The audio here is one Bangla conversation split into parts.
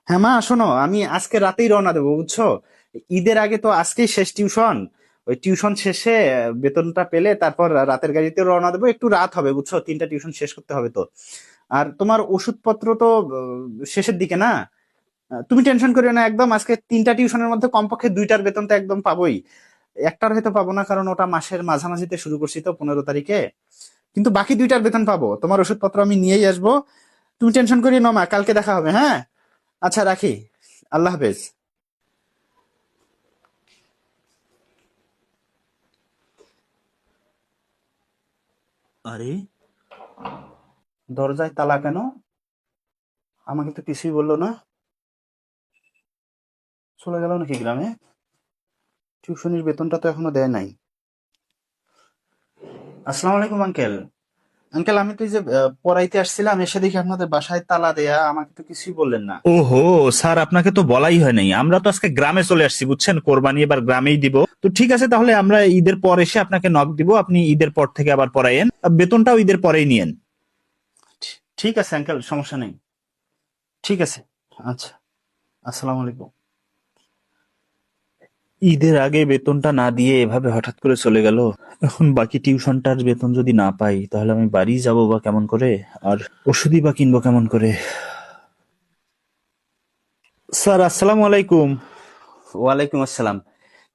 হ্যাঁ মা, শোনো, আমি আজকে রাতেই রওনা দেবো, বুঝছো? ঈদের আগে তো আজকেই শেষ টিউশন। ওই টিউশন শেষে বেতনটা পেলে তারপর রাতের গাড়িতে রওনা দেবো। একটু রাত হবে, বুঝছো, 3টা টিউশন শেষ করতে হবে তো। আর তোমার ওষুধপত্র তো শেষের দিকে না। তুমি টেনশন করিও না একদম। আজকে 3টা টিউশনের মধ্যে কমপক্ষে 2টার বেতন তো একদম পাবোই। একটার হয়তো পাবো না, কারণ ওটা মাসের মাঝামাঝিতে শুরু করছি তো, 15 তারিখে। কিন্তু বাকি 2টার বেতন পাবো। তোমার ওষুধপত্র আমি নিয়েই আসবো। তুমি টেনশন করিও না মা, কালকে দেখা হবে, হ্যাঁ? আচ্ছা, রাখি। আল্লাহ হাফেজ। আরে, দরজায় তালা কেন? আমাকে তো কিছুই বললো না। চলে গেল নাকি গ্রামে? টিউশনির বেতনটা তো এখনো দেয় নাই। আসসালামু আলাইকুম আঙ্কেল। আঙ্কেল, আমি তো এই যে পড়াইতে আসছিলাম, এসে দেখি আপনাদের বাসায় তালা দেয়া, আমাকে তো কিছুই বললেন না। ওহো, স্যার আপনাকে তো বলাই হয় নাই। আমরা তো আজকে গ্রামে চলে আসছি, বুঝছেন, কোরবানি এবার গ্রামেই দিব। তো ঠিক আছে, তাহলে আমরা ঈদের পর এসে আপনাকে নক দিব, আপনি ঈদের পর থেকে আবার পড়াইয়েন, বেতনটাও ঈদের পরেই নিয়েন। ঠিক আছে আঙ্কেল, সমস্যা নেই। ঠিক আছে। আচ্ছা। আসসালামু আলাইকুম। ঈদের আগে বেতনটা না দিয়ে এভাবে হঠাৎ করে চলে গেল। এখন বাকি টিউশনটার বেতন যদি না পাই, তাহলে আমি বাড়ি যাব বা কেমন করে, আর ওষুধই বা কিনবো কেমন করে। স্যার, আসসালামু আলাইকুম। ওয়ালাইকুম আসসালাম।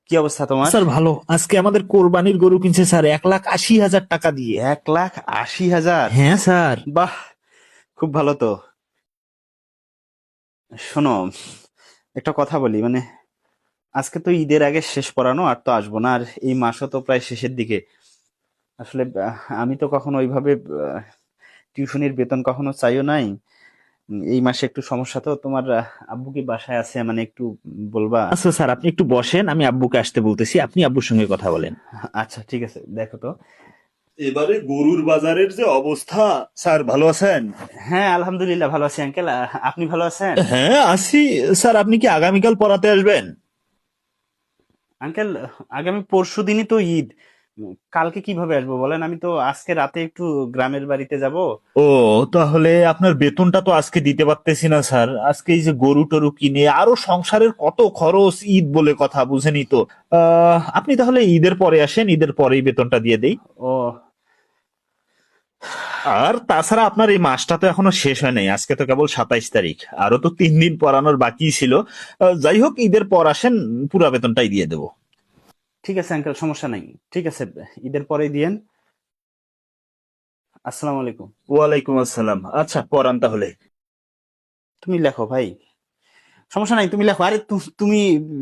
কি অবস্থা তোমার? স্যার ভালো, আজকে আমাদের কোরবানির গরু কিনছে স্যার 1,80,000 টাকা দিয়ে। 1,80,000? হ্যাঁ স্যার। বাহ, খুব ভালো তো। শোনো, একটা কথা বলি, মানে আজকে তো ঈদের আগে শেষ পড়ানো, আর তো আসবো না, আর এই মাসও তো প্রায় শেষের দিকে। আসলে আমি তো কখনো ওইভাবে টিউশনির বেতন কখনো চাইও নাই। এই মাসে একটু সমস্যা তো। তোমার আব্বু কি বাসায় আছে? মানে একটু বলবা? আচ্ছা স্যার, আপনি একটু বসেন, আমি আব্বুকে আসতে বলতেছি, আপনি আব্বুর সঙ্গে কথা বলেন। আচ্ছা, ঠিক আছে, দেখো তো। এবারে গরুর বাজারের যে অবস্থা, স্যার ভালো আছেন? হ্যাঁ, আলহামদুলিল্লাহ ভালো আছি আঙ্কেল। আপনি ভালো আছেন? হ্যাঁ আছি। স্যার, আপনি কি আগামীকাল পড়াতে আসবেন? আঙ্কেল, আগামী পরশু দিনই তো ঈদ। কালকে কিভাবে আসবো বলেন? আমি তো আজকে রাতে একটু গ্রামের বাড়িতে যাব। ও, তাহলে আপনার বেতনটা তো আজকে দিতে পারতেছি না স্যার। আজকে এই যে গরু টরু কিনে আরো সংসারের কত খরচ, ঈদ বলে কথা, বুঝেনি তো। আপনি তাহলে ঈদের পরে আসেন, ঈদের পরেই বেতনটা দিয়ে দেই। ও, আর তাছাড়া আপনার এই মাসটা তো এখনো শেষ হয় নাই, আজকে তো কেবল 27 তারিখ, আরো তো 3 দিন পড়ানোর বাকি ছিল। যাই হোক, ঈদের পর আসেন, পুরা বেতনটাই দিয়ে দেবো। ঠিক আছে আঙ্কেল, সমস্যা নাই। ঠিক আছে, ঈদের পরেই দিয়েন। আসসালামু আলাইকুম। ওয়ালাইকুম আসসালাম। আচ্ছা, পড়ান তাহলে। তুমি লেখো ভাই, সমস্যা নাই, তুমি লেখো। আরে তুমি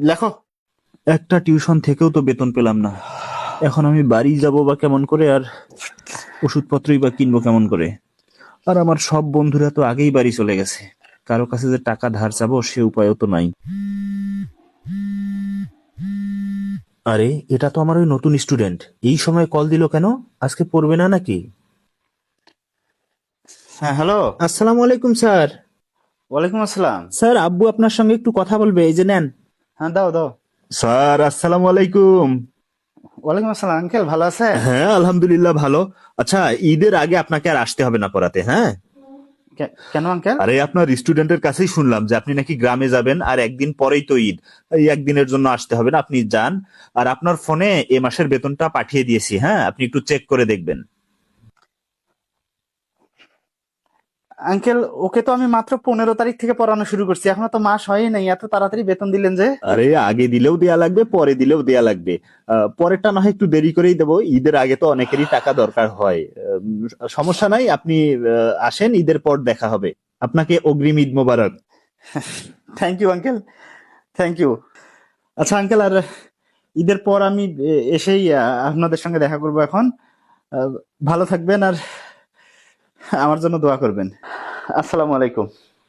লেখো। একটা টিউশন থেকেও তো বেতন পেলাম না। এখন আমি বাড়ি যাব বা কেমন করে, আর ওষুধপত্রই বা কিনবো কেমন করে। আর আমার সব বন্ধুরা তো আগেই বাড়ি চলে গেছে, কারো কাছে যে টাকা ধার চাবো সে উপায়ও তো নাই। আরে, এটা তো আমার ওই নতুন স্টুডেন্ট, এই সময় কল দিল কেন? আজকে পড়বে না নাকি? হ্যাঁ, হ্যালো। আসসালামু আলাইকুম স্যার। ওয়ালাইকুম আসসালাম। স্যার, আব্বু আপনার সঙ্গে একটু কথা বলবে, এই যে নেন। হ্যাঁ, দাও দাও। স্যার, আসসালামু আলাইকুম। ওয়ালাইকুম আসসালাম আঙ্কেল, ভালো আছেন? হ্যাঁ আলহামদুলিল্লাহ ভালো। আচ্ছা, ঈদের আগে আপনাকে আর আসতে হবে না পড়াতে, হ্যাঁ? কেন আঙ্কেল? আরে, আপনার স্টুডেন্টের কাছেই শুনলাম যে আপনি নাকি গ্রামে যাবেন, আর একদিন পরেই তো ঈদ। এই একদিনের জন্য আসতে হবে না, আপনি যান। আর আপনার ফোনে এ মাসের বেতনটা পাঠিয়ে দিয়েছি, হ্যাঁ, আপনি একটু চেক করে দেখবেন। আঙ্কেল, ওকে তো আমি মাত্র 15 তারিখ থেকে পড়ানো শুরু করছি, এখনো তো মাস হয়ই নাই, এত তাড়াতাড়ি বেতন দিলেন যে? আরে, আগে দিলেও দেয়া লাগবে, পরে দিলেও দেয়া লাগবে। পরেরটা না হয় একটু দেরি করেই দেবো, ঈদের আগে তো অনেকেরই টাকা দরকার হয়। সমস্যা নাই, আপনি আসেন, ঈদের পর দেখা হবে। আপনাকে অগ্রিম ঈদ মোবারক। Thank you uncle, thank you. আচ্ছা আঙ্কেল, আর ঈদের পর আমি এসেই আপনাদের সঙ্গে দেখা করব এখন। আহ, ভালো থাকবেন, আর আমার জন্য দোয়া করবেন। আসসালামু আলাইকুম।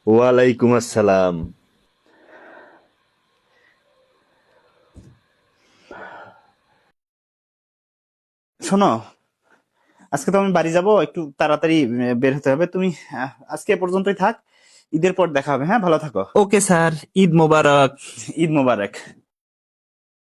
ওয়ালাইকুম আসসালাম। শোনো, আজকে তো আমি বাড়ি যাব, একটু তাড়াতাড়ি বের হতে হবে। তুমি আজকে এ পর্যন্তই থাক, ঈদের পর দেখা হবে, হ্যাঁ? ভালো থাকো। ওকে স্যার, ঈদ মোবারক। ঈদ মোবারক।